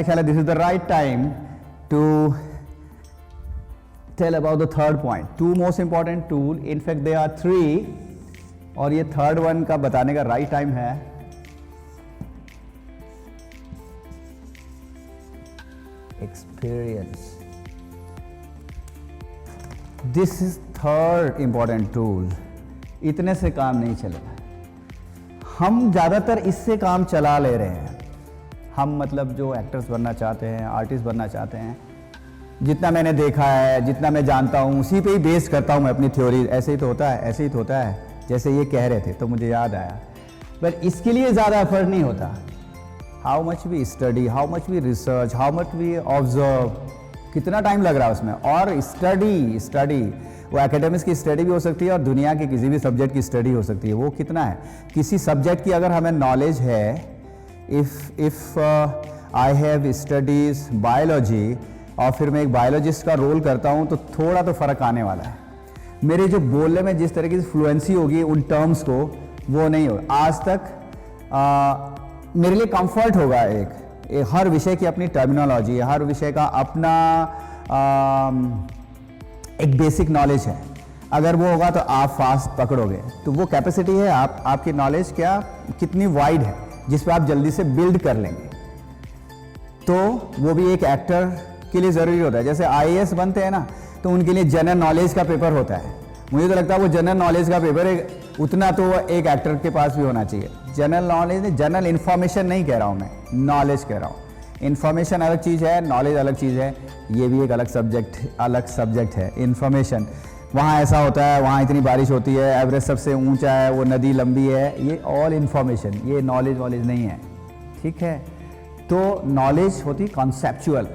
ख्याल है this is the right time to tell about the third point. Two most important tool, in fact they are 3, और ये third one का बताने का राइट टाइम है. Experience. This is third important tool. इतने से काम नहीं चलेगा. हम ज़्यादातर इससे काम चला ले रहे हैं. हम मतलब जो एक्टर्स बनना चाहते हैं, आर्टिस्ट बनना चाहते हैं, जितना मैंने देखा है, जितना मैं जानता हूँ, उसी पे ही बेस करता हूँ मैं अपनी थ्योरी. ऐसे ही तो होता है, ऐसे ही तो होता है. जैसे ये कह रहे थे तो मुझे याद आया. पर इसके लिए ज़्यादा एफर्ट नहीं होता. How much we study, how much we research, how much we observe, कितना टाइम लग रहा है उसमें. और स्टडी वो एकेडमिक्स की स्टडी भी हो सकती है और दुनिया के किसी भी सब्जेक्ट की स्टडी हो सकती है. वो कितना है, किसी सब्जेक्ट की अगर हमें नॉलेज है, if I have studies biology और फिर मैं एक बायोलॉजिस्ट का रोल करता हूँ, तो थोड़ा तो फ़र्क आने वाला है. मेरे जो बोलने में जिस तरीके से फ्लुएंसी होगी उन टर्म्स को, वो नहीं होगा. आज तक मेरे लिए कंफर्ट होगा एक हर विषय की अपनी टर्मिनोलॉजी, हर विषय का अपना एक बेसिक नॉलेज है. अगर वो होगा तो आप फास्ट पकड़ोगे. तो वो कैपेसिटी है आपकी नॉलेज कितनी वाइड है, जिस पे आप जल्दी से बिल्ड कर लेंगे. तो वो भी एक एक्टर के लिए ज़रूरी होता है. जैसे आईएएस बनते हैं ना, तो उनके लिए जनरल नॉलेज का पेपर होता है. मुझे तो लगता है वो जनरल नॉलेज का पेपर उतना तो एक एक्टर के पास भी होना चाहिए. जनरल नॉलेज, जनरल इन्फॉर्मेशन नहीं कह रहा हूँ मैं, नॉलेज कह रहा हूँ. इन्फॉर्मेशन अलग चीज़ है, नॉलेज अलग चीज़ है. ये भी एक अलग सब्जेक्ट है. इन्फॉर्मेशन, वहाँ ऐसा होता है, वहाँ इतनी बारिश होती है, एवरेस्ट सबसे ऊंचा है, वो नदी लंबी है. ये ऑल इन्फॉर्मेशन, ये नॉलेज नहीं है. ठीक है. तो नॉलेज होती कॉन्सेप्चुअल.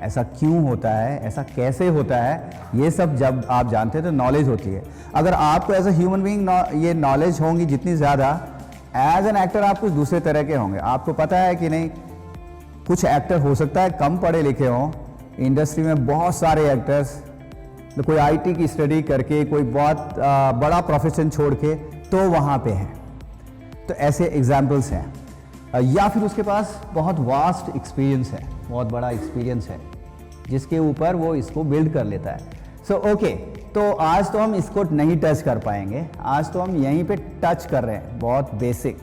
ऐसा क्यों होता है, ऐसा कैसे होता है, ये सब जब आप जानते हैं तो नॉलेज होती है. अगर आपको एज अ ह्यूमन बीइंग ये नॉलेज होंगी जितनी ज़्यादा, एज एन एक्टर आप कुछ दूसरे तरह के होंगे. आपको पता है कि नहीं, कुछ एक्टर हो सकता है कम पढ़े लिखे हों. इंडस्ट्री में बहुत सारे एक्टर्स, तो कोई आईटी की स्टडी करके, कोई बहुत बड़ा प्रोफेशन छोड़ के तो वहाँ पे हैं. तो ऐसे एग्जाम्पल्स हैं. या फिर उसके पास बहुत वास्ट एक्सपीरियंस है, बहुत बड़ा एक्सपीरियंस है, जिसके ऊपर वो इसको बिल्ड कर लेता है. सो ओके, तो आज तो हम इसको नहीं टच कर पाएंगे. आज तो हम यहीं पे टच कर रहे हैं, बहुत basic.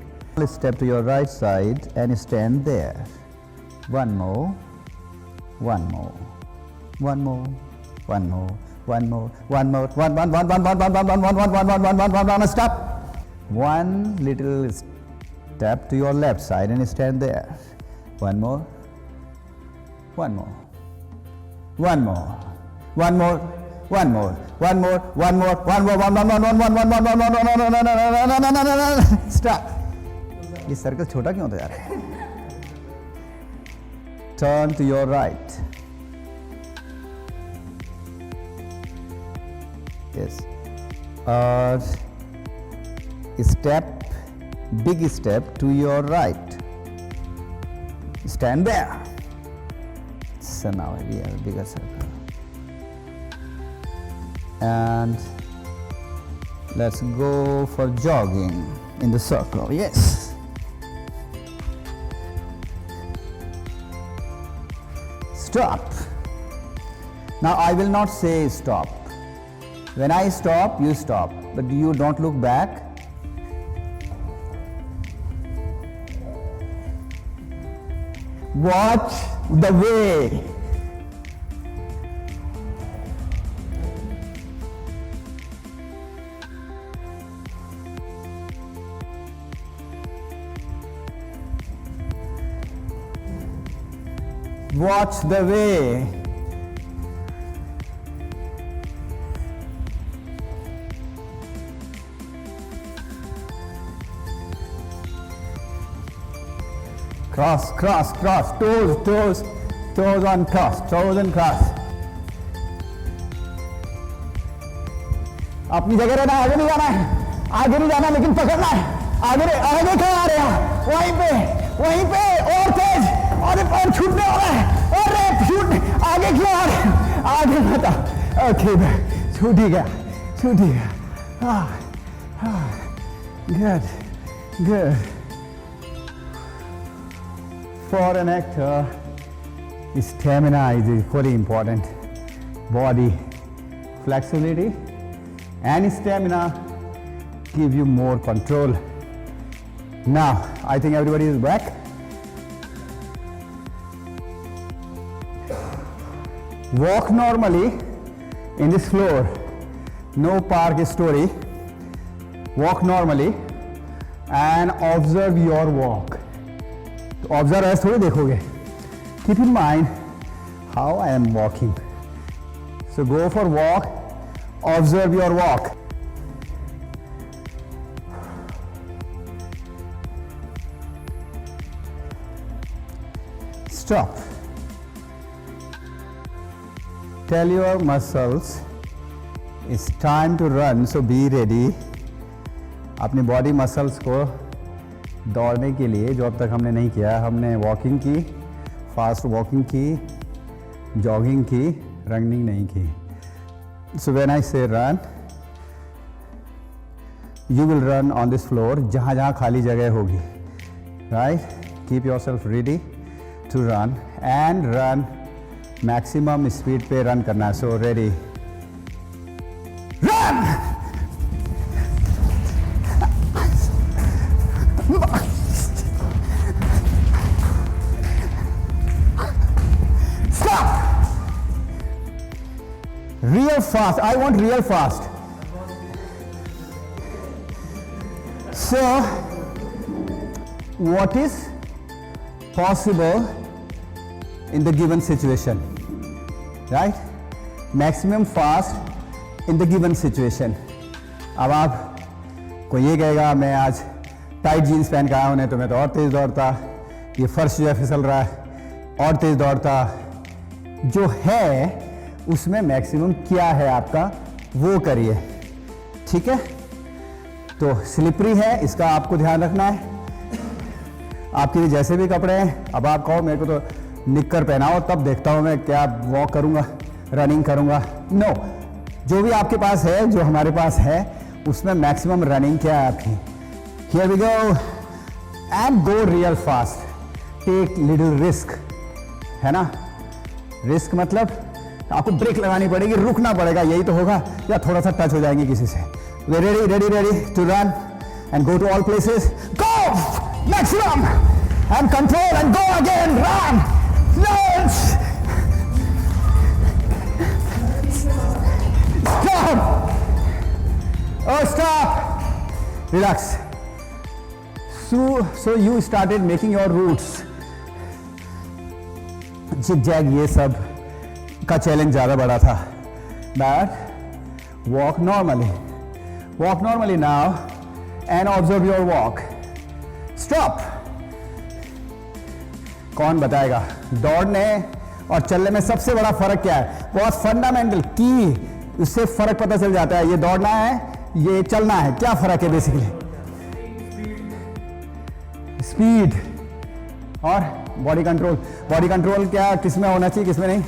Step to your right side and stand there. One more, one more, one more, one more, one more, one more, one stop. One little step to your left side and stand there. One more, one more, one more, one more, one more, one more, one more, one more, one. Stop. ये circle छोटा क्यों होता जा रहा है? Turn to your right. Yes. Big step to your right. Stand there. So now we have a bigger circle. And let's go for jogging in the circle. Yes. Stop. Now I will not say stop. When I stop, you stop, but you don't look back. Watch the way. Watch the way. Cross, cross, cross, toes, toes, toes on cross, toes and cross. अपनी जगह रहना, आगे नहीं जाना है, आगे नहीं जाना लेकिन पकड़ना है. आगे कहाँ आ रहे हैं? वहीं पे और तेज, और छूटने वाला है. अरे छूटने, आगे क्यों आ रहे हैं? आगे बता. ओके, छूट ही गया. Good. For an actor, Stamina is equally important. Body flexibility and stamina give you more control. Now, I think everybody is back. Walk normally in this floor. No park story. Walk normally and observe your walk. तो observe ऐसे थोड़ी देखोगे. Keep in mind how I am walking. So go for walk. Observe your walk. Stop. Tell your muscles it's time to run, so be ready. अपनी body muscles को दौड़ने के लिए, जो अब तक हमने नहीं किया, हमने वॉकिंग की, फास्ट वॉकिंग की, जॉगिंग की, रनिंग नहीं की. So when I say run, you will run on this floor, जहाँ जहाँ खाली जगह होगी. Right, keep yourself ready to run and run. Maximum speed पे रन करना है. So ready, run. Real fast. I want real fast. So, what is possible in the given situation? Right? Maximum fast in the given situation. अब आप कोई ये कहेगा मैं आज टाइट जीन्स पहन के आया हूँ, नहीं तो मैं तो और तेज दौड़ता, ये फर्श जो है फिसल रहा है और तेज दौड़ता. जो है उसमें मैक्सिमम क्या है आपका, वो करिए. ठीक है, तो स्लिपरी है, इसका आपको ध्यान रखना है. आपके लिए जैसे भी कपड़े हैं, अब आप कहो मेरे को तो निक्कर पहनाओ, तब देखता हूँ मैं क्या वॉक करूँगा, रनिंग करूँगा. नो, जो भी आपके पास है, जो हमारे पास है, उसमें मैक्सिमम रनिंग क्या है आपकी. Here we go and go real fast. Take little risk, है ना. रिस्क मतलब आपको ब्रेक लगानी पड़ेगी, रुकना पड़ेगा, यही तो होगा, या थोड़ा सा टच हो जाएंगे किसी से. वे ready ready ready to run and go to all places. Go maximum and control and go again. Run. Stop. Oh, stop. Relax. So you started making your routes. Zigzag, ये सब का चैलेंज ज़्यादा बड़ा था. But walk normally. Walk normally now and observe your walk. Stop. कौन बताएगा दौड़ने और चलने में सबसे बड़ा फर्क क्या है? बहुत फंडामेंटल की, उससे फर्क पता चल जाता है. ये दौड़ना है, ये चलना है, क्या फर्क है बेसिकली? स्पीड और बॉडी कंट्रोल. बॉडी कंट्रोल क्या किसमें होना चाहिए, किसमें नहीं?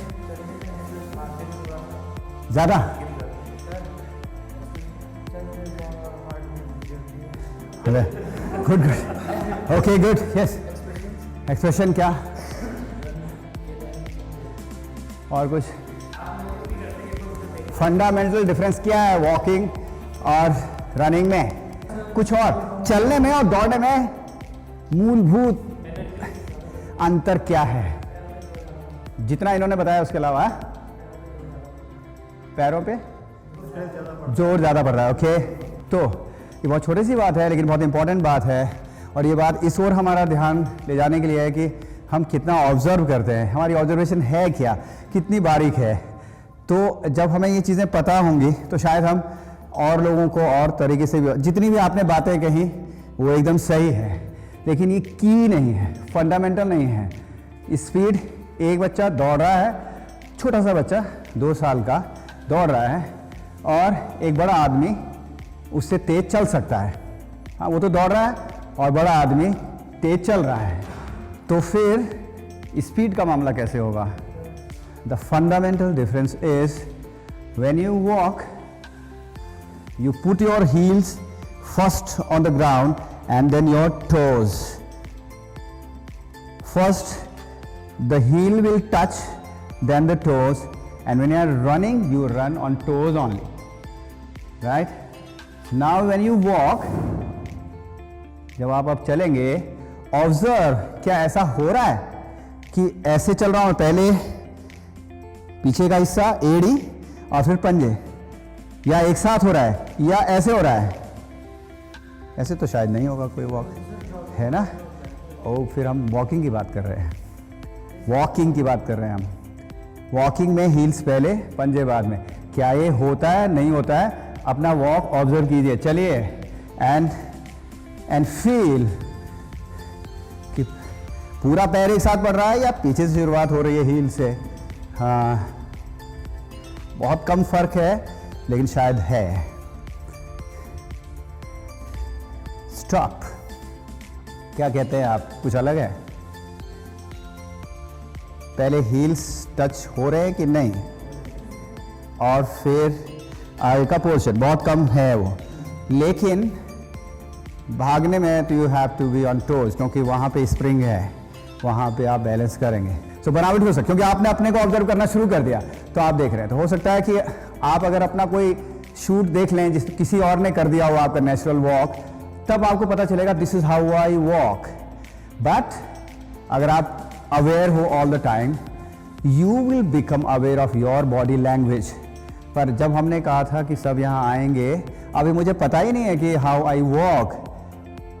ज्यादा. Good good. Okay good. Yes, expression क्या और कुछ फंडामेंटल डिफरेंस क्या है वॉकिंग और रनिंग में? कुछ और चलने में और दौड़ने में मूलभूत अंतर क्या है? जितना इन्होंने बताया उसके अलावा पैरों पे जोर ज्यादा पड़ रहा है. ओके, तो ये बहुत छोटी सी बात है लेकिन बहुत इंपॉर्टेंट बात है. और ये बात इस ओर हमारा ध्यान ले जाने के लिए है कि हम कितना ऑब्जर्व करते हैं, हमारी ऑब्जर्वेशन है क्या, कितनी बारीक है. तो जब हमें ये चीज़ें पता होंगी तो शायद हम और लोगों को और तरीके से भी, जितनी भी आपने बातें कही वो एकदम सही है, लेकिन ये की नहीं है, फंडामेंटल नहीं है. स्पीड, एक बच्चा दौड़ रहा है, छोटा सा बच्चा 2 साल का दौड़ रहा है, और एक बड़ा आदमी उससे तेज चल सकता है. हाँ, वो तो दौड़ रहा है और बड़ा आदमी तेज चल रहा है, तो फिर स्पीड का मामला कैसे होगा? The fundamental difference is when you walk you put your heels first on the ground and then your toes. First the heel will touch, then the toes, and when you are running, you run on toes only, right? Now when you walk, जब आप अब चलेंगे, observe क्या ऐसा हो रहा है कि ऐसे चल रहा हूं पहले पीछे का हिस्सा एड़ी और फिर पंजे, या एक साथ हो रहा है या ऐसे हो रहा है? ऐसे तो शायद नहीं होगा कोई वॉक, है ना? ओ फिर हम वॉकिंग की बात कर रहे हैं, वॉकिंग की बात कर रहे हैं हम। वॉकिंग में हील्स पहले पंजे बाद में, क्या ये होता है नहीं होता है? अपना वॉक ऑब्जर्व कीजिए, चलिए एंड फील कि पूरा पैर एक साथ बढ़ रहा है या पीछे से शुरुआत हो रही है हील से। हाँ, बहुत कम फर्क है लेकिन शायद है। स्टॉप, क्या कहते हैं आप? कुछ अलग है? पहले हील्स टच हो रहे हैं कि नहीं, और फिर आगे का पोर्शन बहुत कम है वो, लेकिन भागने में तो you have to be on toes, क्योंकि वहाँ पे स्प्रिंग है, वहाँ पे आप बैलेंस करेंगे। तो बनावट हो सकती, क्योंकि आपने अपने को ऑब्जर्व करना शुरू कर दिया तो आप देख रहे हैं। तो हो सकता है कि आप अगर अपना कोई शूट देख लें जिस किसी और ने कर दिया हो आपका नेचुरल वॉक, तब आपको पता चलेगा this is how I walk. But अगर आप अवेयर हो all the time, you will become aware of your body language. पर जब हमने कहा था कि सब यहाँ आएंगे, अभी मुझे पता ही नहीं है कि हाउ आई वॉक,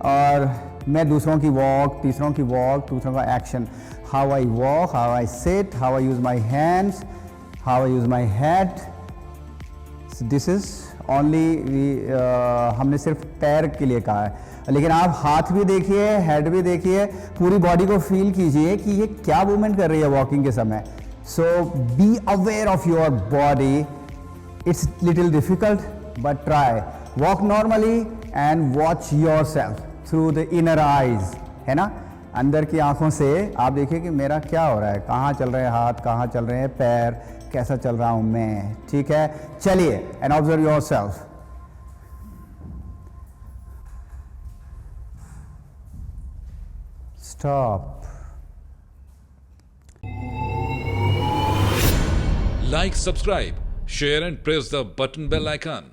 और मैं दूसरों की वॉक, तीसरों की वॉक, दूसरों का action, how I walk, how I sit, how I use my hands, how I use my head, this is only हमने सिर्फ पैर के लिए कहा है, लेकिन आप हाथ भी देखिए, हेड भी देखिए, पूरी बॉडी को फील कीजिए कि ये क्या मूवमेंट कर रही है वॉकिंग के समय। So be aware of your body. It's little difficult, but try. Walk normally and watch yourself through the inner eyes, है ना? अंदर की आंखों से आप देखिए कि मेरा क्या हो रहा है, कहाँ चल रहे हैं हाथ, कहाँ चल रहे हैं पैर, कैसा चल रहा हूँ मैं, ठीक है? चलिए, and observe yourself. Stop. Like, subscribe, share and press the button bell icon.